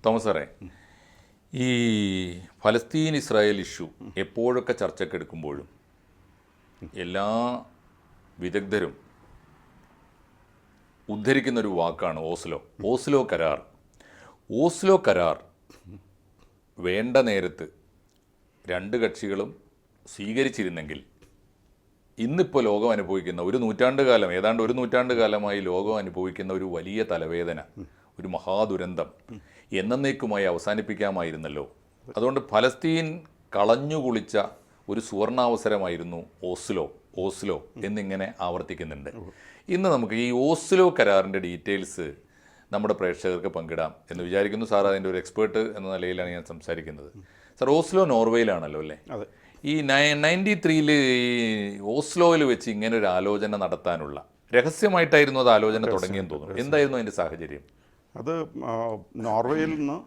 Thomas സാറേ, ഈ ഫലസ്തീൻ ഇസ്രായേൽ ഇഷ്യൂ എപ്പോഴൊക്കെ ചർച്ചയ്ക്ക് എടുക്കുമ്പോഴും എല്ലാ വിദഗ്ധരും ഉദ്ധരിക്കുന്നൊരു വാക്കാണ് ഓസ്ലോ കരാർ. ഓസ്ലോ കരാർ വേണ്ട നേരത്ത് രണ്ട് കക്ഷികളും സ്വീകരിച്ചിരുന്നെങ്കിൽ ഇന്നിപ്പോൾ ലോകം അനുഭവിക്കുന്ന ഏതാണ്ട് ഒരു നൂറ്റാണ്ട് കാലമായി ലോകം അനുഭവിക്കുന്ന ഒരു വലിയ തലവേദന, ഒരു മഹാദുരന്തം എന്നേക്കുമായി അവസാനിപ്പിക്കാമായിരുന്നല്ലോ. അതുകൊണ്ട് ഫലസ്തീൻ കളഞ്ഞുകുളിച്ച ഒരു സുവർണാവസരമായിരുന്നു ഓസ്ലോ എന്നിങ്ങനെ ആവർത്തിക്കുന്നുണ്ട്. ഇന്ന് നമുക്ക് ഈ ഓസ്ലോ കരാറിൻ്റെ ഡീറ്റെയിൽസ് നമ്മുടെ പ്രേക്ഷകർക്ക് പങ്കിടാം എന്ന് വിചാരിക്കുന്നു. സാർ അതിൻ്റെ ഒരു എക്സ്പേർട്ട് എന്ന നിലയിലാണ് ഞാൻ സംസാരിക്കുന്നത്. സാർ, ഓസ്ലോ നോർവേയിലാണല്ലോ അല്ലേ? അതെ. ഈ 93 ഈ ഓസ്ലോയിൽ വെച്ച് ഇങ്ങനെ ഒരു ആലോചന നടത്താനുള്ള രഹസ്യമായിട്ടായിരുന്നു അത് ആലോചന തുടങ്ങിയെന്ന് തോന്നുന്നു. എന്തായിരുന്നു അതിൻ്റെ സാഹചര്യം? അത് നോർവേയിൽ നിന്ന്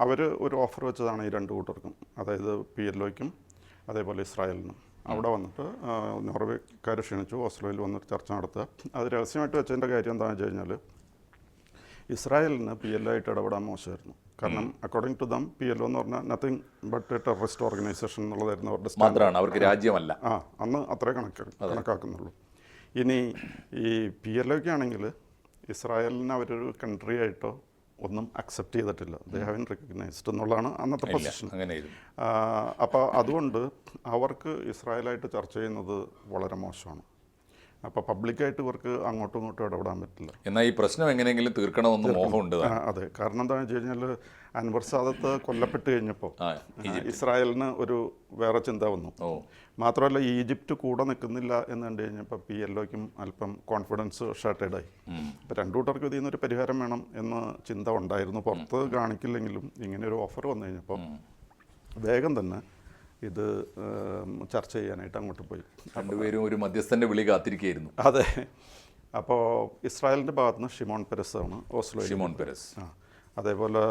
അവർ ഒരു ഓഫർ വെച്ചതാണ് ഈ രണ്ട് കൂട്ടർക്കും, അതായത് PLOയ്ക്കും അതേപോലെ ഇസ്രായേലിനും. അവിടെ വന്നിട്ട് നോർവേക്കാർ ക്ഷണിച്ചു ഓസ്ലോയിൽ വന്നിട്ട് ചർച്ച നടത്തുക. അത് രഹസ്യമായിട്ട് വെച്ചതിൻ്റെ കാര്യം എന്താണെന്ന് വെച്ച് കഴിഞ്ഞാൽ ഇസ്രായേലിന് PLO ആയിട്ട് ഇടപെടാൻ മോശമായിരുന്നു. കാരണം അക്കോർഡിംഗ് ടു ദം PLO എന്ന് പറഞ്ഞാൽ nothing but A terrorist organisation എന്നുള്ളതായിരുന്നു അവരുടെ മാത്രമാണ്, അവർക്ക് രാജ്യമല്ല. അന്ന് അത്രേ കണക്കാക്കുന്നുള്ളൂ. ഇനി ഈ PLOയ്ക്കാണെങ്കിൽ ഇസ്രായേലിനെ അവരൊരു കൺട്രി ആയിട്ടോ ഒന്നും അക്സെപ്റ്റ് ചെയ്തിട്ടില്ല. ദേ ഹാവൻ റെക്കഗ്നൈസ്ഡ് എന്നുള്ളതാണ് അന്നത്തെ പൊസിഷൻ. അപ്പോൾ അതുകൊണ്ട് അവർക്ക് ഇസ്രായേലായിട്ട് ചർച്ച ചെയ്യുന്നത് വളരെ മോശമാണ്. അപ്പോൾ പബ്ലിക്കായിട്ട് ഇവർക്ക് അങ്ങോട്ടും ഇങ്ങോട്ടും ഇടപെടാൻ പറ്റില്ല. എന്നാൽ ഈ പ്രശ്നം എങ്ങനെയെങ്കിലും തീർക്കണമെന്ന് മോഹമുണ്ട്. അതെ, കാരണം എന്താണെന്ന് വെച്ച് കഴിഞ്ഞാൽ അൻവർ സാദത്ത് കൊല്ലപ്പെട്ട് കഴിഞ്ഞപ്പോൾ ഇസ്രായേലിന് ഒരു വേറെ ചിന്ത വന്നു. മാത്രമല്ല ഈജിപ്റ്റ് കൂടെ നിൽക്കുന്നില്ല എന്ന് കണ്ടു കഴിഞ്ഞപ്പോൾ PLOയ്ക്കും അല്പം കോൺഫിഡൻസ് ഷാർട്ടേഡായി. ഇപ്പോൾ രണ്ടു കൂട്ടർക്ക് ഇതിൽ നിന്നൊരു പരിഹാരം വേണം എന്ന ചിന്ത ഉണ്ടായിരുന്നു. പുറത്ത് കാണിക്കില്ലെങ്കിലും ഇങ്ങനെ ഒരു ഓഫർ വന്നു കഴിഞ്ഞപ്പോൾ വേഗം തന്നെ ഇത് ചർച്ച ചെയ്യാനായിട്ട് അങ്ങോട്ട് പോയി. രണ്ടുപേരും ഒരു മധ്യസ്ഥൻ്റെ വിളി കാത്തിരിക്കുകയായിരുന്നു. അതെ. അപ്പോൾ ഇസ്രായേലിൻ്റെ ഭാഗത്തുനിന്ന് ഷിമോൺ പെരസ് ആണ് ഷിമോൺ പെരസ്. അതേപോലെ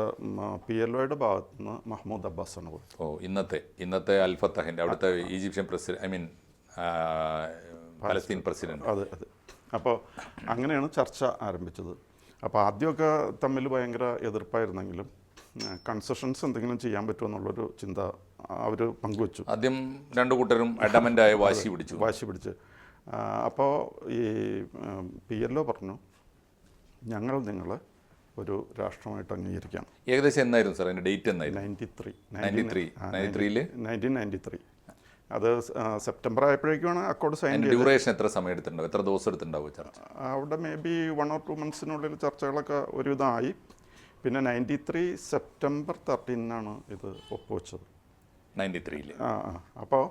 PLOയുടെ ഭാഗത്തുനിന്ന് മഹ്മൂദ് അബ്ബാസ് ആണ് പോയത്. ഇന്നത്തെ അൽ ഫത്തഹിൻ്റെ അവിടുത്തെ ഈജിപ്ഷ്യൻ പ്രസിഡന്റ്, പലസ്തീൻ പ്രസിഡന്റ്. അതെ. അപ്പോൾ അങ്ങനെയാണ് ചർച്ച ആരംഭിച്ചത്. അപ്പോൾ ആദ്യമൊക്കെ തമ്മിൽ ഭയങ്കര എതിർപ്പായിരുന്നെങ്കിലും കൺസെഷൻസ് എന്തെങ്കിലും ചെയ്യാൻ പറ്റുമെന്നുള്ളൊരു ചിന്ത അവർ പങ്കുവച്ചു. ആദ്യം രണ്ടു കൂട്ടരും അഡമൻ്റായ വാശി പിടിച്ച് അപ്പോൾ ഈ PLO പറഞ്ഞു ഞങ്ങൾ നിങ്ങളെ ഒരു രാഷ്ട്രമായിട്ട് അംഗീകരിക്കാം. ഏകദേശം എന്നായിരുന്നു സാർ അതിൻ്റെ ഡേറ്റ്? എന്നായിരുന്നു? 1993. അത് സെപ്റ്റംബർ ആയപ്പോഴേക്കുമാണ് അക്കോർഡ് സൈൻ ചെയ്തത്. ഡ്യൂറേഷൻ എത്ര സമയം എടുത്തിട്ടുണ്ടാവും? എത്ര ദിവസം എടുത്തിട്ടുണ്ടാവും ചർച്ച? അവിടെ മേ ബി 1 or 2 months ചർച്ചകളൊക്കെ ഒരുവിധമായി. പിന്നെ 93 സെപ്റ്റംബർ 13 ഇത് ഒപ്പുവെച്ചത്. 93 അപ്പോൾ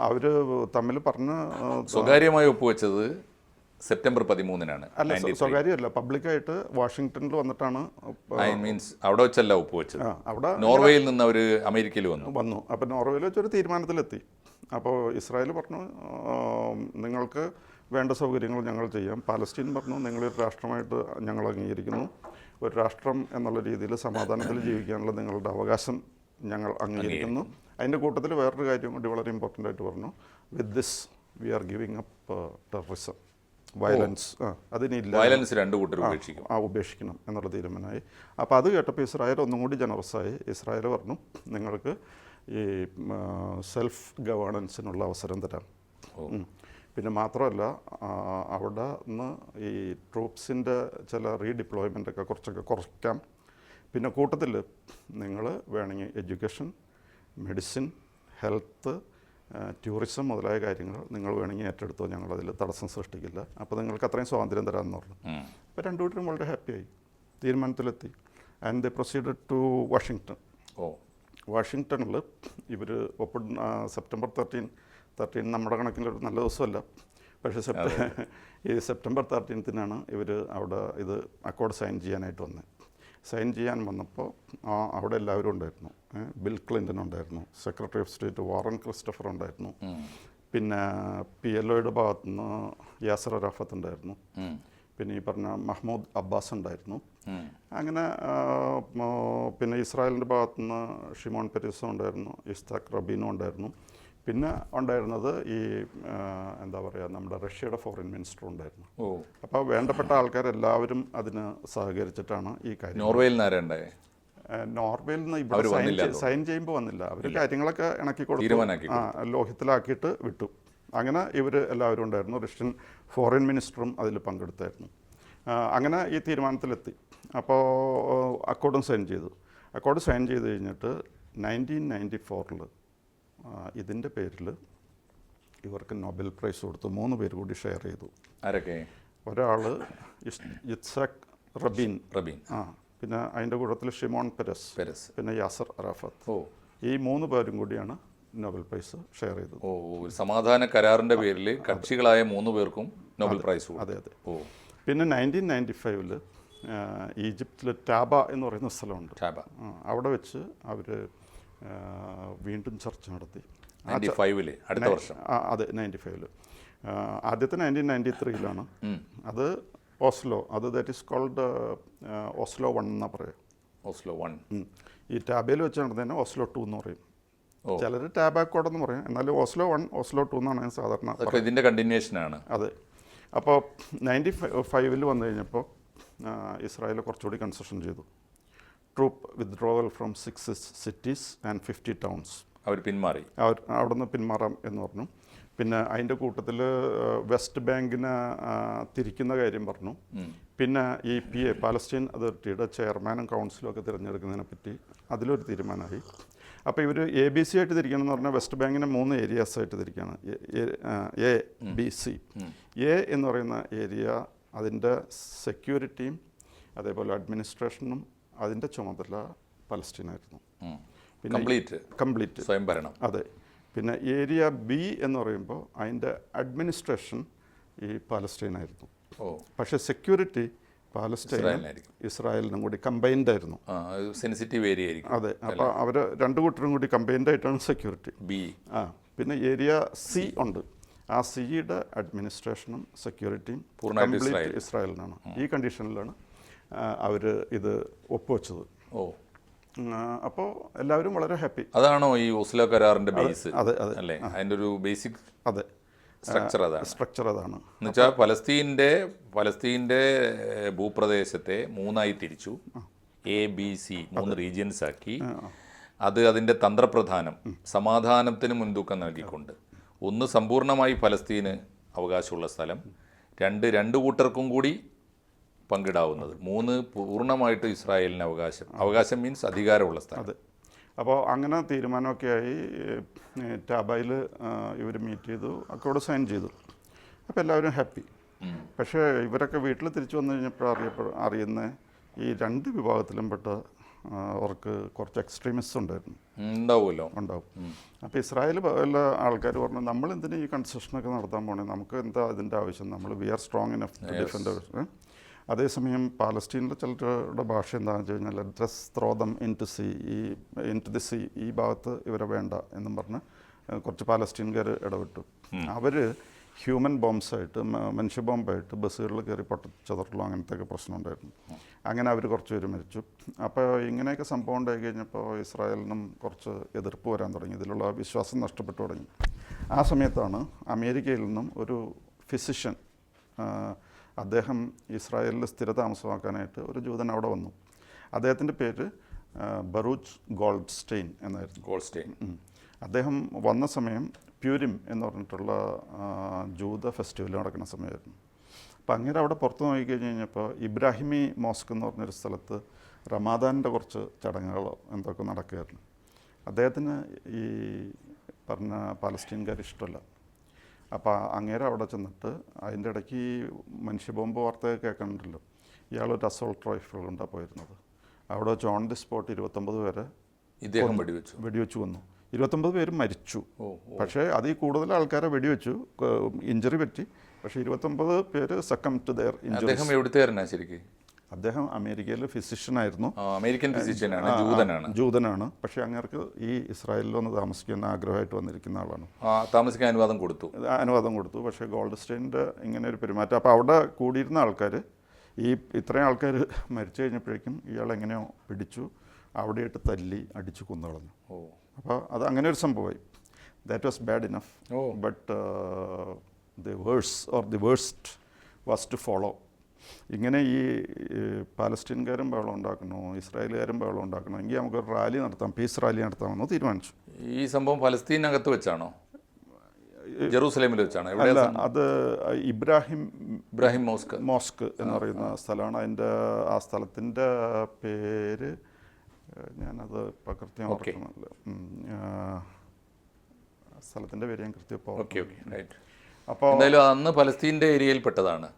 അവർ തമ്മിൽ പറഞ്ഞ് സ്വകാര്യമായി ഒപ്പുവെച്ചത് സെപ്റ്റംബർ 13 അല്ല, സ്വകാര്യമല്ല, പബ്ലിക്കായിട്ട് വാഷിങ്ടണിൽ വന്നിട്ടാണ്. അവിടെ വെച്ചല്ല ഒപ്പുവെച്ചത്. അവിടെ നോർവേയിൽ നിന്ന് അവർ അമേരിക്കയിൽ വന്നു. അപ്പോൾ നോർവേയിൽ വെച്ചൊരു തീരുമാനത്തിലെത്തി. അപ്പോൾ ഇസ്രായേൽ പറഞ്ഞു നിങ്ങൾക്ക് വേണ്ട സൗകര്യങ്ങൾ ഞങ്ങൾ ചെയ്യാം. പാലസ്തീൻ പറഞ്ഞു നിങ്ങളൊരു രാഷ്ട്രമായിട്ട് ഞങ്ങൾ അംഗീകരിക്കുന്നു. ഒരു രാഷ്ട്രം എന്നുള്ള രീതിയിൽ സമാധാനത്തിൽ ജീവിക്കാനുള്ള നിങ്ങളുടെ അവകാശം ഞങ്ങൾ അംഗീകരിക്കുന്നു. അതിൻ്റെ കൂട്ടത്തിൽ വേറൊരു കാര്യം കൂടി വളരെ ഇമ്പോർട്ടൻ്റ് ആയിട്ട് പറഞ്ഞു, with this we are giving up terrorism, violence. അതിനില്ല, വയലൻസ് രണ്ടു കൂട്ടരും ഉപേക്ഷിക്കണം എന്നുള്ള തീരുമാനമായി. അപ്പോൾ അത് കേട്ടപ്പോൾ ഇസ്രായേൽ ഒന്നും കൂടി ജനറസായി. ഇസ്രായേൽ പറഞ്ഞു നിങ്ങൾക്ക് ഈ സെൽഫ് ഗവേണൻസിനുള്ള അവസരം തരാം. പിന്നെ മാത്രമല്ല അവിടെ നിന്ന് ഈ ട്രൂപ്സിൻ്റെ ചില റീഡിപ്ലോയ്മെൻ്റൊക്കെ കുറച്ചൊക്കെ കുറയ്ക്കാം. പിന്നെ കൂട്ടത്തിൽ നിങ്ങൾ വേണമെങ്കിൽ എഡ്യൂക്കേഷൻ, മെഡിസിൻ, ഹെൽത്ത്, ടൂറിസം മുതലായ കാര്യങ്ങൾ നിങ്ങൾ വേണമെങ്കിൽ ഏറ്റെടുത്തോ, ഞങ്ങളതിൽ തടസ്സം സൃഷ്ടിക്കില്ല. അപ്പോൾ നിങ്ങൾക്ക് അത്രയും സ്വാതന്ത്ര്യം തരാമെന്ന് പറഞ്ഞു. അപ്പോൾ രണ്ടു കൂട്ടരും വളരെ ഹാപ്പിയായി, തീരുമാനത്തിലെത്തി. And they proceeded to Washington. വാഷിങ്ടണിൽ ഇവർ സെപ്റ്റംബർ 13 നമ്മുടെ കണക്കിലൊരു നല്ല ദിവസമല്ല. പക്ഷേ ഈ സെപ്റ്റംബർ 13 ഇവർ അവിടെ ഇത് അക്കോർഡ് സൈൻ ചെയ്യാനായിട്ട് വന്നത്. സൈൻ ചെയ്യാൻ വന്നപ്പോൾ അവിടെ എല്ലാവരും ഉണ്ടായിരുന്നു. ബിൽ ക്ലിൻ്റൺ ഉണ്ടായിരുന്നു, secretary of state Warren Christopher ഉണ്ടായിരുന്നു, പിന്നെ PLOയുടെ ഭാഗത്തുനിന്ന് യാസർ അറാഫത്ത് ഉണ്ടായിരുന്നു, പിന്നെ ഈ പറഞ്ഞ മഹ്മൂദ് അബ്ബാസ് ഉണ്ടായിരുന്നു. അങ്ങനെ പിന്നെ ഇസ്രായേലിൻ്റെ ഭാഗത്തുനിന്ന് ഷിമോൺ പെരസും ഉണ്ടായിരുന്നു, ഇസ്താഖ് റബീനും ഉണ്ടായിരുന്നു. പിന്നെ ഉണ്ടായിരുന്നത് ഈ എന്താ പറയുക നമ്മുടെ റഷ്യയുടെ ഫോറിൻ മിനിസ്റ്റർ ഉണ്ടായിരുന്നു. അപ്പോൾ വേണ്ടപ്പെട്ട ആൾക്കാരെല്ലാവരും അതിന് സഹകരിച്ചിട്ടാണ് ഈ കാര്യം. നോർവേയിൽ നിന്നാരണ്ടേ നോർവേയിൽ നിന്ന് അവര് ഇവിടെ വന്നില്ല സൈൻ ചെയ്യുമ്പോൾ വന്നില്ല. അവർ കാര്യങ്ങളൊക്കെ ഇണക്കി കൊടുത്തു, തീരുമാനാക്കി ലോഹ്യത്തിലാക്കിയിട്ട് വിട്ടു. അങ്ങനെ ഇവർ എല്ലാവരും ഉണ്ടായിരുന്നു. റഷ്യൻ ഫോറിൻ മിനിസ്റ്ററും അതിൽ പങ്കെടുത്തായിരുന്നു. അങ്ങനെ ഈ തീരുമാനത്തിലെത്തി. അപ്പോൾ അക്കോർഡും സൈൻ ചെയ്തു. അക്കോർഡ് സൈൻ ചെയ്ത് കഴിഞ്ഞിട്ട് 1994 ഇതിൻ്റെ പേരിൽ ഇവർക്ക് നൊബേൽ പ്രൈസ് കൊടുത്തു. 3 പേര് കൂടി ഷെയർ ചെയ്തു. ആരൊക്കെ? ഒരാൾ യിത്സാക് റബീൻ, പിന്നെ അതിൻ്റെ കൂട്ടത്തിൽ ഷിമോൺ പെരസ്, പിന്നെ യാസർ അറാഫത്ത്. ഈ 3 പേരും കൂടിയാണ് നൊബേൽ പ്രൈസ് ഷെയർ ചെയ്തത്. സമാധാന കരാറിൻ്റെ പേരിൽ കക്ഷികളായ 3 പേർക്കും നൊബേൽ പ്രൈസ്. അതെ. പിന്നെ 1995 ഈജിപ്തിൽ ടാബ എന്ന് പറയുന്ന സ്ഥലമുണ്ട്. അവിടെ വെച്ച് അവർ വീണ്ടും ചർച്ച നടത്തി. 95 അടുത്ത വർഷം. അതെ, 95. ആദ്യത്തെ 1993 അത് ഓസ്ലോ, അത് ദാറ്റ് ഈസ് കോൾഡ് ഓസ്ലോ 1 എന്നാണ് പറയുക. ഓസ്ലോ 1. ഈ ടാബയിൽ വെച്ച് നടന്നതിന് ഓസ്ലോ 2 എന്ന് പറയും. ചിലർ ടാബ് അക്കോർഡ് എന്ന് പറയും. എന്നാലും ഓസ്ലോ 1, ഓസ്ലോ 2 എന്നാണ് സാധാരണ. ഇതിൻ്റെ കണ്ടിന്യൂഷനാണ്. അതെ. അപ്പോൾ 95 വന്നു കഴിഞ്ഞപ്പോൾ ഇസ്രായേൽ കുറച്ചുകൂടി കൺസെഷൻ ചെയ്തു. Troop withdrawal from 6 cities and 50 towns. അവർ പിന്മാറി. അവിടെ നിന്ന് പിന്മാറാം എന്ന് പറഞ്ഞു. പിന്നെ അതിൻ്റെ കൂട്ടത്തിൽ വെസ്റ്റ് ബാങ്കിനെ തിരിക്കുന്ന കാര്യം പറഞ്ഞു. പിന്നെ ഈ PA പാലസ്റ്റീൻ അതോറിറ്റിയുടെ ചെയർമാനും കൗൺസിലും ഒക്കെ തിരഞ്ഞെടുക്കുന്നതിനെ പറ്റി അതിലൊരു തീരുമാനമായി. അപ്പോൾ ഇവർ ABC ആയിട്ട് തിരിക്കണം എന്ന് പറഞ്ഞാൽ വെസ്റ്റ് ബാങ്കിനെ 3 ഏരിയാസ് ആയിട്ട് തിരിക്കുകയാണ്. A, B, C. A എന്ന് പറയുന്ന ഏരിയ അതിൻ്റെ സെക്യൂരിറ്റിയും അതേപോലെ അഡ്മിനിസ്ട്രേഷനും അതിൻ്റെ ചുമതല പലസ്തീനായിരുന്നു. കംപ്ലീറ്റ് സ്വയംഭരണം. അതെ. പിന്നെ ഏരിയ B എന്ന് പറയുമ്പോൾ അതിൻ്റെ അഡ്മിനിസ്ട്രേഷൻ ഈ പാലസ്തീനായിരുന്നു. പക്ഷേ സെക്യൂരിറ്റി പാലസ്തീനും ഇസ്രായേലിനും കൂടി കമ്പൈൻഡ് ആയിരുന്നു. സെൻസിറ്റീവ് ഏരിയ ആയിരിക്കും. അതെ. അപ്പോൾ അവർ 2 കൂട്ടരും കൂടി കമ്പൈൻഡ് ആയിട്ടാണ് സെക്യൂരിറ്റി. പിന്നെ ഏരിയ C ഉണ്ട്. ആ സിയുടെ അഡ്മിനിസ്ട്രേഷനും സെക്യൂരിറ്റിയും കംപ്ലീറ്റ് ഇസ്രായേലിനാണ്. ഈ കണ്ടീഷനിലാണ് അവർ ഇത് ഒപ്പുവെച്ചത്. അപ്പോൾ എല്ലാവരും വളരെ ഹാപ്പി. അതാണോ ഈ ഓസ്ലോ കരാറിന്റെ ബേസ്? അതെ അല്ലേ, അതിൻ്റെ ഒരു ബേസിക് സ്ട്രക്ചർ അതാണ്. എന്നുവെച്ചാൽ പലസ്തീൻ്റെ ഭൂപ്രദേശത്തെ 3ആയി തിരിച്ചു. ABC 3 റീജിയൻസ് ആക്കി. അത് അതിൻ്റെ തന്ത്രപ്രധാനം സമാധാനത്തിന് മുൻതൂക്കം നൽകിക്കൊണ്ട്, 1 സമ്പൂർണ്ണമായി പലസ്തീന് അവകാശമുള്ള സ്ഥലം, 2 കൂട്ടർക്കും കൂടി പങ്കിടാവുന്നത്, 3 പൂർണ്ണമായിട്ട് ഇസ്രായേലിന് അവകാശം മീൻസ് അധികാരമുള്ള സ്ഥലം. അതെ. അപ്പോൾ അങ്ങനെ തീരുമാനമൊക്കെ ആയി. ടാബയിൽ ഇവർ മീറ്റ് ചെയ്തു, അക്കോർഡ് സൈൻ ചെയ്തു. അപ്പോൾ എല്ലാവരും ഹാപ്പി. പക്ഷേ ഇവരൊക്കെ വീട്ടിൽ തിരിച്ചു വന്നു കഴിഞ്ഞപ്പോൾ അറിയുന്ന ഈ 2 വിഭാഗത്തിലും പെട്ട അവർക്ക് കുറച്ച് എക്സ്ട്രീമിസ്റ്റ് ഉണ്ടായിരുന്നു. ഉണ്ടാവും. അപ്പോൾ ഇസ്രായേൽ എല്ലാ ആൾക്കാർ പറഞ്ഞു, നമ്മൾ എന്തിനാ ഈ കൺസെഷനൊക്കെ നടത്താൻ പോണേ, നമുക്ക് എന്താ ഇതിൻ്റെ ആവശ്യം, നമ്മൾ we are strong enough to defend. അതേസമയം പാലസ്റ്റീനിലെ ചിലരുടെ ഭാഷ എന്താണെന്ന് വെച്ച് കഴിഞ്ഞാൽ just throw them into the sea, ഈ ഭാഗത്ത് ഇവരെ വേണ്ട എന്നും പറഞ്ഞ് കുറച്ച് പാലസ്റ്റീൻകാർ ഇടപെട്ടു. അവർ ഹ്യൂമൻ ബോംബ്സായിട്ട്, മനുഷ്യ ബോംബായിട്ട് ബസ്സുകളിൽ കയറി പൊട്ടിച്ചതറുള്ളൂ, അങ്ങനത്തെയൊക്കെ പ്രശ്നം ഉണ്ടായിരുന്നു. അങ്ങനെ അവർ കുറച്ച് പേര് മരിച്ചു. അപ്പോൾ ഇങ്ങനെയൊക്കെ സംഭവം ഉണ്ടായി കഴിഞ്ഞപ്പോൾ ഇസ്രായേലിനും കുറച്ച് എതിർപ്പ് വരാൻ തുടങ്ങി, ഇതിലുള്ള വിശ്വാസം നഷ്ടപ്പെട്ടു തുടങ്ങി. ആ സമയത്താണ് അമേരിക്കയിൽ നിന്നും ഒരു ഫിസിഷ്യൻ, അദ്ദേഹം ഇസ്രായേലിൽ സ്ഥിരതാമസമാക്കാനായിട്ട് ഒരു ജൂതൻ അവിടെ വന്നു. അദ്ദേഹത്തിൻ്റെ പേര് ബറൂച്ച് ഗോൾഡ്സ്റ്റെയിൻ എന്നായിരുന്നു. അദ്ദേഹം വന്ന സമയം പ്യൂരിം എന്ന് പറഞ്ഞിട്ടുള്ള ജൂത ഫെസ്റ്റിവൽ നടക്കുന്ന സമയമായിരുന്നു. അപ്പം അങ്ങനെ അവിടെ പുറത്ത് നോക്കിക്കഴിഞ്ഞ് കഴിഞ്ഞപ്പോൾ ഇബ്രാഹിമി മോസ്ക് എന്ന് പറഞ്ഞൊരു സ്ഥലത്ത് റമാദാനിൻ്റെ കുറച്ച് ചടങ്ങുകളോ എന്തൊക്കെ നടക്കുകയായിരുന്നു. അദ്ദേഹത്തിന് ഈ പറഞ്ഞ പാലസ്റ്റീൻകാർ ഇഷ്ടമല്ല. അപ്പോൾ അങ്ങേരെ അവിടെ ചെന്നിട്ട് അതിൻ്റെ ഇടയ്ക്ക് ഈ മനുഷ്യബോംബ് വാർത്ത കേൾക്കണ്ടല്ലോ, ഇയാളൊരു അസോൾട്ട് റൈഫിൾ കൊണ്ടാണ് പോയിരുന്നത്. അവിടെ വെച്ച് ഓൺ ദി സ്പോട്ട് 29 പേരെ ഇദ്ദേഹം വെടിവെച്ച് വന്നു. 29 പേരും മരിച്ചു. പക്ഷേ അതിൽ കൂടുതൽ ആൾക്കാരെ വെടിവെച്ചു, ഇഞ്ചറി പറ്റി. പക്ഷേ 29 പേര് സക്കം ടു ദെയർ ഇഞ്ചറി. അദ്ദേഹം അമേരിക്കയിൽ ഫിസിഷ്യനായിരുന്നു. അമേരിക്കൻ ഫിസിഷ്യനാണ്, ജൂതനാണ്. പക്ഷേ അങ്ങേർക്ക് ഈ ഇസ്രായേലിൽ വന്ന് താമസിക്കുന്ന ആഗ്രഹമായിട്ട് വന്നിരിക്കുന്ന ആളാണ്. താമസിക്കാൻ അനുവാദം കൊടുത്തു. പക്ഷേ ഗോൾഡ്സ്റ്റെയിൻ്റെ ഇങ്ങനെ ഒരു പെരുമാറ്റം. അപ്പോൾ അവിടെ കൂടിയിരുന്ന ആൾക്കാർ, ഈ ഇത്രയും ആൾക്കാർ മരിച്ചു കഴിഞ്ഞപ്പോഴേക്കും ഇയാളെങ്ങനെയോ പിടിച്ചു, അവിടെയായിട്ട് തല്ലി അടിച്ചു കൊന്നുകളഞ്ഞു. അപ്പോൾ അത് അങ്ങനെ ഒരു സംഭവമായി. That was bad enough. But the worst was to follow. ഇങ്ങനെ ഈ പാലസ്തീൻകാരും ബഹളം ഉണ്ടാക്കണോ, ഇസ്രായേലുകാരും ബഹളം ഉണ്ടാക്കണോ എങ്കിൽ നമുക്കൊരു റാലി നടത്താം, പീസ് റാലി നടത്താമെന്ന് തീരുമാനിച്ചു. ഈ സംഭവം ഫലസ്തീനകത്ത് വെച്ചാണോ, ജെറൂസലേമിൽ വെച്ചാണോ? അല്ല, അത് ഇബ്രാഹിം മോസ്ക് എന്ന് പറയുന്ന സ്ഥലമാണ്. ആ സ്ഥലത്തിൻ്റെ പേര് ഞാനത് ഇപ്പം കൃത്യം ഓർക്കുന്നില്ല. സ്ഥലത്തിൻ്റെ പേര് ഞാൻ കൃത്യം റൈറ്റ്. അപ്പോൾ എന്തായാലും അന്ന് പലസ്തീൻ്റെ ഏരിയയിൽപ്പെട്ടതാണ്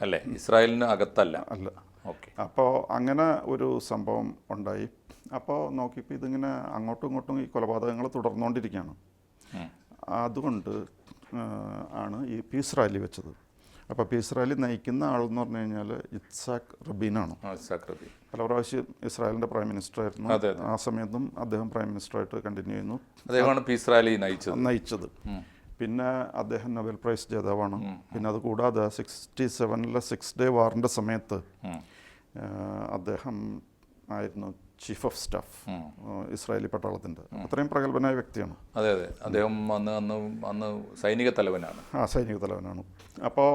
അല്ലേ, ഇസ്രായേലിന് അകത്തല്ല. അല്ല. ഓക്കെ. അപ്പോൾ അങ്ങനെ ഒരു സംഭവം ഉണ്ടായി. അപ്പോൾ നോക്കിയപ്പോൾ ഇതിങ്ങനെ അങ്ങോട്ടും ഇങ്ങോട്ടും ഈ കൊലപാതകങ്ങൾ തുടർന്നുകൊണ്ടിരിക്കുകയാണ്. അതുകൊണ്ട് ആണ് ഈ പീസ് റാലി വെച്ചത്. അപ്പോൾ പീസ് റാലി നയിക്കുന്ന ആളെന്ന് പറഞ്ഞു കഴിഞ്ഞാൽ ഇത്സാഖ് റബീനാണ്. പല പ്രാവശ്യം ഇസ്രായേലിൻ്റെ പ്രൈം മിനിസ്റ്റർ ആയിരുന്നു. ആ സമയത്തും അദ്ദേഹം പ്രൈം മിനിസ്റ്ററായിട്ട് കണ്ടിന്യൂ ചെയ്യുന്നു. അദ്ദേഹമാണ് പീസ് റാലി നയിച്ചത്. പിന്നെ അദ്ദേഹം നൊബേൽ പ്രൈസ് ജേതാവാണ്. പിന്നെ അത് കൂടാതെ 67 6 ഡേ വാറിൻ്റെ സമയത്ത് അദ്ദേഹം ആയിരുന്നു ചീഫ് ഓഫ് സ്റ്റാഫ് ഇസ്രായേലി പട്ടാളത്തിൻ്റെ. അത്രയും പ്രഗത്ഭനായ വ്യക്തിയാണ്. അതെ അതെ, അദ്ദേഹം അന്ന് സൈനിക തലവനാണ്. സൈനിക തലവനാണ്. അപ്പോൾ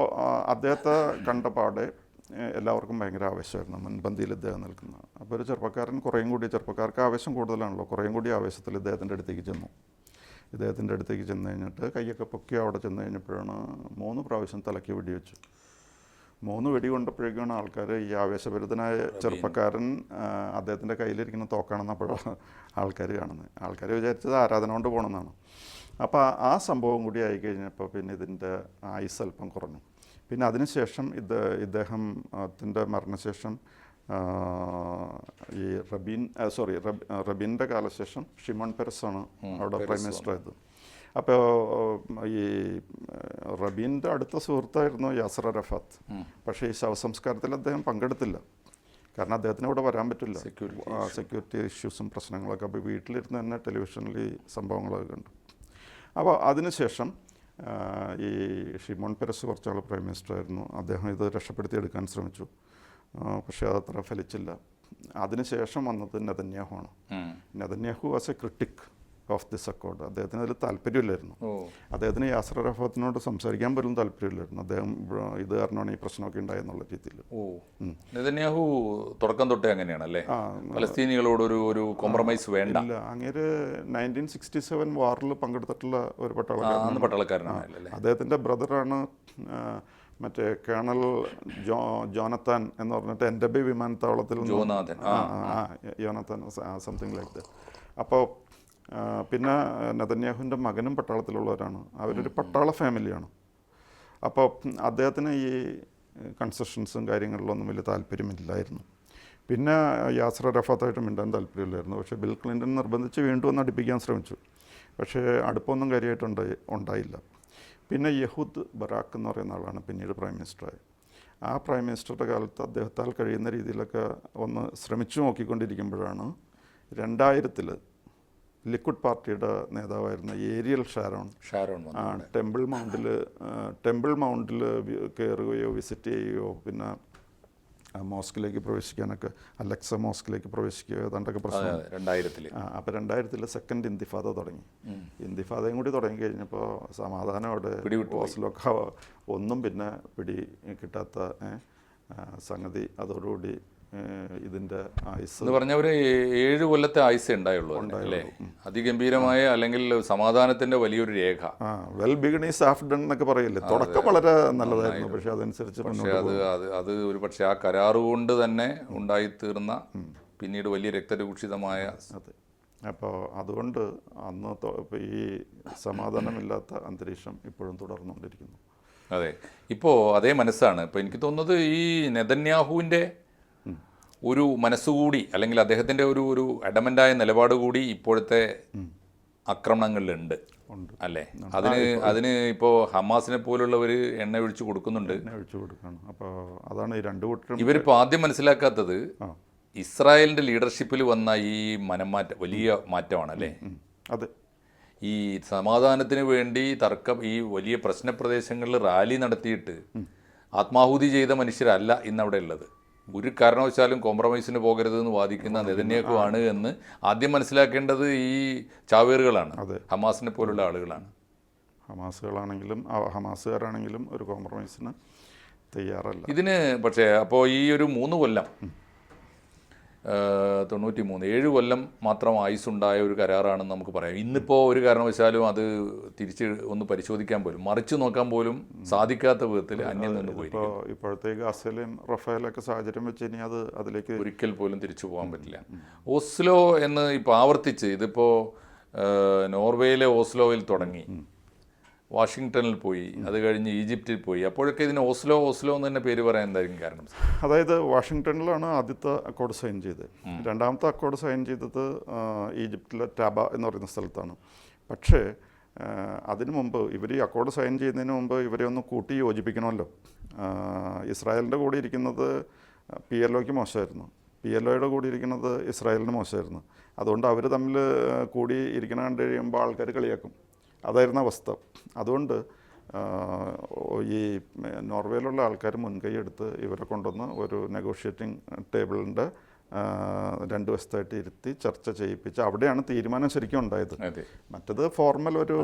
അദ്ദേഹത്തെ കണ്ടപാടെ എല്ലാവർക്കും ഭയങ്കര ആവേശമായിരുന്നു, മുൻപന്തിയിൽ ഇദ്ദേഹം നിൽക്കുന്നത്. അപ്പോൾ ഒരു ചെറുപ്പക്കാരൻ ചെറുപ്പക്കാർക്ക് ആവേശം കൂടുതലാണല്ലോ, കുറേയും കൂടി ആവേശത്തിൽ ഇദ്ദേഹത്തിൻ്റെ അടുത്തേക്ക് ചെന്നു. ഇദ്ദേഹത്തിൻ്റെ അടുത്തേക്ക് ചെന്ന് കഴിഞ്ഞിട്ട് കൈയൊക്കെ പൊക്കി അവിടെ ചെന്ന് കഴിഞ്ഞപ്പോഴാണ് 3 പ്രാവശ്യം തലയ്ക്ക് വെടിവെച്ചു. 3 വെടി കൊണ്ടപ്പോഴേക്കാണ് ആൾക്കാർ ഈ ആവേശഭരിതനായ ചെറുപ്പക്കാരൻ അദ്ദേഹത്തിൻ്റെ കയ്യിലിരിക്കുന്ന തോക്കാണെന്നപ്പോഴാണ് ആൾക്കാർ കാണുന്നത്. ആൾക്കാർ വിചാരിച്ചത് ആരാധന കൊണ്ട് പോകണമെന്നാണ്. അപ്പോൾ ആ സംഭവം കൂടി ആയിക്കഴിഞ്ഞപ്പോൾ പിന്നെ ഇതിൻ്റെ ആയുസ് അല്പം കുറഞ്ഞു. പിന്നെ അതിനുശേഷം ഇദ്ദേഹത്തിൻ്റെ മരണശേഷം ഈ റബീൻ്റെ കാലശേഷം ഷിമോൺ പെരസാണ് അവിടെ പ്രൈം മിനിസ്റ്റർ ആയത്. അപ്പോൾ ഈ റബീൻ്റെ അടുത്ത സുഹൃത്തായിരുന്നു യാസർ അറഫാത്ത്. പക്ഷേ ഈ ശവസംസ്കാരത്തിൽ അദ്ദേഹം പങ്കെടുത്തില്ല. കാരണം അദ്ദേഹത്തിന് ഇവിടെ വരാൻ പറ്റില്ല, സെക്യൂരിറ്റി ഇഷ്യൂസും പ്രശ്നങ്ങളൊക്കെ. അപ്പോൾ വീട്ടിലിരുന്ന് തന്നെ ടെലിവിഷനിൽ ഈ സംഭവങ്ങളൊക്കെ കണ്ടു. അപ്പോൾ അതിനുശേഷം ഈ ഷിമോൺ പെരസ് കുറച്ചാൾ പ്രൈം മിനിസ്റ്റർ ആയിരുന്നു. അദ്ദേഹം ഇത് രക്ഷപ്പെടുത്തിയെടുക്കാൻ ശ്രമിച്ചു, പക്ഷേ അതത്ര ഫലിച്ചില്ല. അതിനുശേഷം വന്നത് നെതന്യാഹു ആണ്. Netanyahu was a critic of this accord. അദ്ദേഹത്തിന് അതിൽ താല്പര്യമില്ലായിരുന്നു. അദ്ദേഹത്തിന് യാസർ അറഫാത്തിനോട് സംസാരിക്കാൻ പോലും താല്പര്യമില്ലായിരുന്നു. അദ്ദേഹം ഇത് കാരണമാണ് ഈ പ്രശ്നമൊക്കെ ഉണ്ടായെന്നുള്ള രീതിയിൽ. നെതന്യാഹു തുടക്കം തൊട്ടേ അങ്ങനെയാണല്ലേ, ഫലസ്തീനികളോട് ഒരു കോംപ്രമൈസ് വേണ്ട. ഇല്ല, അങ്ങേര് 1967 വാറിൽ പങ്കെടുത്തിട്ടുള്ള ഒരു പട്ടാളക്കാരനാണ്. അദ്ദേഹത്തിൻ്റെ ബ്രദറാണ് മറ്റേ കേണൽ ജോനത്താൻ എന്ന് പറഞ്ഞിട്ട് എൻഡബെ വിമാനത്താവളത്തിൽ യോനത്താൻ സംതിങ് ലൈക്ക് ദാറ്റ്. അപ്പോൾ പിന്നെ നെതന്യാഹുവിൻ്റെ മകനും പട്ടാളത്തിലുള്ളവരാണ്. അവരൊരു പട്ടാള ഫാമിലിയാണ്. അപ്പോൾ അദ്ദേഹത്തിന് ഈ കൺസെഷൻസും കാര്യങ്ങളിലൊന്നും വലിയ താല്പര്യമില്ലായിരുന്നു. പിന്നെ യാസർ അറഫാത്തായിട്ട് മിണ്ടാൻ താല്പര്യമില്ലായിരുന്നു. പക്ഷേ ബിൽ ക്ലിൻ്റൺ നിർബന്ധിച്ച് വീണ്ടും ഒന്ന് അടുപ്പിക്കാൻ ശ്രമിച്ചു. പക്ഷേ അടുപ്പമൊന്നും കാര്യമായിട്ട് ഉണ്ടായില്ല. പിന്നെ യഹൂദ് ബറാക്ക് എന്ന് പറയുന്ന ആളാണ് പിന്നീട് പ്രൈം മിനിസ്റ്ററായി. ആ പ്രൈം മിനിസ്റ്ററുടെ കാലത്ത് അദ്ദേഹത്താൽ കഴിയുന്ന രീതിയിലൊക്കെ ഒന്ന് ശ്രമിച്ചു നോക്കിക്കൊണ്ടിരിക്കുമ്പോഴാണ് 2000 ലിക്വിഡ് പാർട്ടിയുടെ നേതാവായിരുന്ന ഏരിയൽ ഷാരോൺ ടെമ്പിൾ മൗണ്ടിൽ കയറുകയോ വിസിറ്റ് ചെയ്യുകയോ പിന്നെ മോസ്കിലേക്ക് പ്രവേശിക്കാനൊക്കെ, അലക്സ മോസ്കിലേക്ക് പ്രവേശിക്കുകയോ ഏതാണ്ടൊക്കെ പ്രശ്നം 2000. അപ്പോൾ 2000 സെക്കൻഡ് ഇന്തിഫാദ തുടങ്ങി. ഇന്തിഫാദയും കൂടി തുടങ്ങി കഴിഞ്ഞപ്പോൾ സമാധാനം അവിടെ ഓസ്ലോക്കെ ഒന്നും പിന്നെ പിടി കിട്ടാത്ത സംഗതി. അതോടുകൂടി ഇതിൻ്റെ ആയുസ് എന്ന് പറഞ്ഞ ഒരു 7 കൊല്ലത്തെ ആയുസ് ഉണ്ടായുള്ളൂ അല്ലേ, അതിഗംഭീരമായ അല്ലെങ്കിൽ സമാധാനത്തിന്റെ വലിയൊരു രേഖ. Well begin is half done എന്നൊക്കെ പറയില്ലേ. തുടക്കം വളരെ നല്ലതായിരുന്നു, പക്ഷെ അതനുസരിച്ച് അത് ഒരു പക്ഷേ ആ കരാറുകൊണ്ട് തന്നെ ഉണ്ടായിത്തീർന്ന പിന്നീട് വലിയ രക്തരൂക്ഷിതമായ. അതെ. അപ്പോൾ അതുകൊണ്ട് അന്ന് ഈ സമാധാനമില്ലാത്ത അന്തരീക്ഷം ഇപ്പോഴും തുടർന്നുകൊണ്ടിരിക്കുന്നു. അതെ, ഇപ്പോൾ അതേ മനസ്സാണ്. ഇപ്പോൾ എനിക്ക് തോന്നുന്നത് ഈ നെതന്യാഹുവിൻ്റെ ഒരു മനസ്സുകൂടി അല്ലെങ്കിൽ അദ്ദേഹത്തിൻ്റെ ഒരു അഡമൻ്റായ നിലപാട് കൂടി ഇപ്പോഴത്തെ ആക്രമണങ്ങളിലുണ്ട് അല്ലേ. അതിന് ഇപ്പോൾ ഹമാസിനെ പോലുള്ളവർ എണ്ണ ഒഴിച്ചു കൊടുക്കുന്നുണ്ട്. അപ്പോൾ അതാണ് ഈ രണ്ടു കൂട്ടരും. ഇവരിപ്പോൾ ആദ്യം മനസ്സിലാക്കാത്തത് ഇസ്രായേലിൻ്റെ ലീഡർഷിപ്പിൽ വന്ന ഈ വലിയ മാറ്റമാണ് അല്ലേ. അതെ, ഈ സമാധാനത്തിന് വേണ്ടി ഈ വലിയ പ്രശ്നപ്രദേശങ്ങളിൽ റാലി നടത്തിയിട്ട് ആത്മാഹുതി ചെയ്ത മനുഷ്യരല്ല ഇന്നവിടെ ഉള്ളത്. ഒരു കാരണവശാലും കോംപ്രമൈസിന് പോകരുതെന്ന് വാദിക്കുന്ന നെതന്യാഹു ആണ് എന്ന് ആദ്യം മനസ്സിലാക്കേണ്ടത് ഈ ചാവേറുകളാണ്, ഹമാസിനെ പോലുള്ള ആളുകളാണ്. ഹമാസുകാരാണെങ്കിലും ഒരു കോംപ്രമൈസിന് തയ്യാറല്ല. ഇതിന് പക്ഷേ അപ്പോൾ ഈ ഒരു 3 കൊല്ലം 7 കൊല്ലം മാത്രം ആയുസ്സുണ്ടായ ഒരു കരാറാണെന്ന് നമുക്ക് പറയാം. ഇന്നിപ്പോൾ ഒരു കാരണവശാലും അത് തിരിച്ച് ഒന്ന് പരിശോധിക്കാൻ പോലും മറിച്ച് നോക്കാൻ പോലും സാധിക്കാത്ത വിധത്തിൽ അന്യം നിന്ന് പോയിരിക്കും. ഇപ്പോഴത്തെ ഗാസയിലും റഫേലൊക്കെ സാഹചര്യം വെച്ച് ഇനി അതിലേക്ക് ഒരിക്കൽ പോലും തിരിച്ചു പോകാൻ പറ്റില്ല. ഓസ്ലോ എന്ന് ഇപ്പോൾ ആവർത്തിച്ച് ഇതിപ്പോൾ നോർവേയിലെ ഓസ്ലോയിൽ തുടങ്ങി, വാഷിങ്ടണിൽ പോയി, അത് കഴിഞ്ഞ് ഈജിപ്തിൽ പോയി. അപ്പോഴൊക്കെ ഇതിന് ഓസ്ലോ എന്ന് തന്നെ പേര് പറയാൻ എന്തായിരിക്കും കാരണം? അതായത് വാഷിങ്ടണിലാണ് ആദ്യത്തെ അക്കോർഡ് സൈൻ ചെയ്തത്. രണ്ടാമത്തെ അക്കോർഡ് സൈൻ ചെയ്തത് ഈജിപ്തിലെ ടാബ എന്ന് പറയുന്ന സ്ഥലത്താണ്. പക്ഷേ അതിനു മുമ്പ് ഇവർ ഈ അക്കോർഡ് സൈൻ ചെയ്യുന്നതിന് മുമ്പ് ഇവരെ ഒന്ന് കൂട്ടി യോജിപ്പിക്കണമല്ലോ. ഇസ്രായേലിൻ്റെ കൂടെ ഇരിക്കുന്നത് PLOയ്ക്ക് മോശമായിരുന്നു, PLOയുടെ കൂടി ഇരിക്കുന്നത് ഇസ്രായേലിന് മോശമായിരുന്നു. അതുകൊണ്ട് അവർ തമ്മിൽ കൂടി ഇരിക്കണ കണ്ടു കഴിയുമ്പോൾ ആൾക്കാർ കളിയാക്കും. അതായിരുന്നു അവസ്ഥ. അതുകൊണ്ട് ഈ നോർവേയിലുള്ള ആൾക്കാർ മുൻകൈ എടുത്ത് ഇവരെ കൊണ്ടുവന്ന് ഒരു നെഗോഷിയേറ്റിംഗ് ടേബിളിൻ്റെ 2 വശത്തായിട്ട് ഇരുത്തി ചർച്ച ചെയ്യിപ്പിച്ച് അവിടെയാണ് തീരുമാനം ശരിക്കും ഉണ്ടായത്. മറ്റത് ഫോർമൽ ഒരു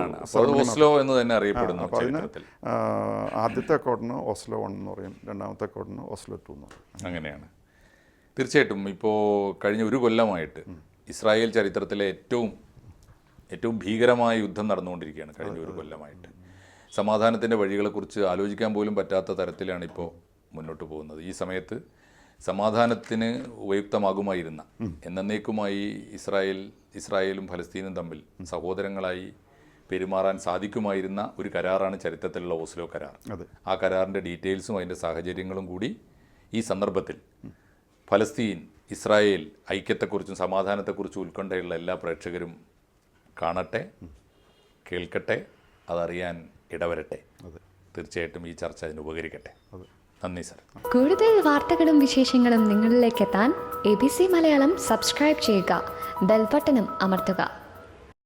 ഓസ്ലോ എന്ന് തന്നെ അറിയപ്പെടുന്നു. അപ്പോൾ അതിന് ആദ്യത്തെ അക്കോർഡിന് ഓസ്ലോ 1 എന്ന് പറയും, രണ്ടാമത്തെ അക്കോർഡിന് ഓസ്ലോ 2 എന്ന് പറയും. അങ്ങനെയാണ്. തീർച്ചയായിട്ടും ഇപ്പോൾ കഴിഞ്ഞ 1 കൊല്ലമായിട്ട് ഇസ്രായേൽ ചരിത്രത്തിലെ ഏറ്റവും ഭീകരമായ യുദ്ധം നടന്നുകൊണ്ടിരിക്കുകയാണ്. കഴിഞ്ഞ 1 കൊല്ലമായിട്ട് സമാധാനത്തിൻ്റെ വഴികളെക്കുറിച്ച് ആലോചിക്കാൻ പോലും പറ്റാത്ത തരത്തിലാണ് ഇപ്പോൾ മുന്നോട്ട് പോകുന്നത്. ഈ സമയത്ത് സമാധാനത്തിന് ഉപയുക്തമാകുമായിരുന്ന, എന്നേക്കുമായി ഇസ്രായേലും ഫലസ്തീനും തമ്മിൽ സഹോദരങ്ങളായി പെരുമാറാൻ സാധിക്കുമായിരുന്ന ഒരു കരാറാണ് ചരിത്രത്തിലുള്ള ഓസ്ലോ കരാർ. ആ കരാറിൻ്റെ ഡീറ്റെയിൽസും അതിൻ്റെ സാഹചര്യങ്ങളും കൂടി ഈ സന്ദർഭത്തിൽ ഫലസ്തീൻ ഇസ്രായേൽ ഐക്യത്തെക്കുറിച്ചും സമാധാനത്തെക്കുറിച്ചും ഉത്കണ്ഠയുള്ള എല്ലാ പ്രേക്ഷകരും കാണട്ടെ, കേൾക്കട്ടെ, അതറിയാൻ ഇടവരട്ടെ. തീർച്ചയായിട്ടും ഈ ചർച്ച അതിന് ഉപകരിക്കട്ടെ. നന്ദി സർ. കൂടുതൽ വാർത്തകളും വിശേഷങ്ങളും നിങ്ങളിലേക്ക് എത്താൻ ABC മലയാളം സബ്സ്ക്രൈബ് ചെയ്യുക, ബെൽബട്ടനും അമർത്തുക.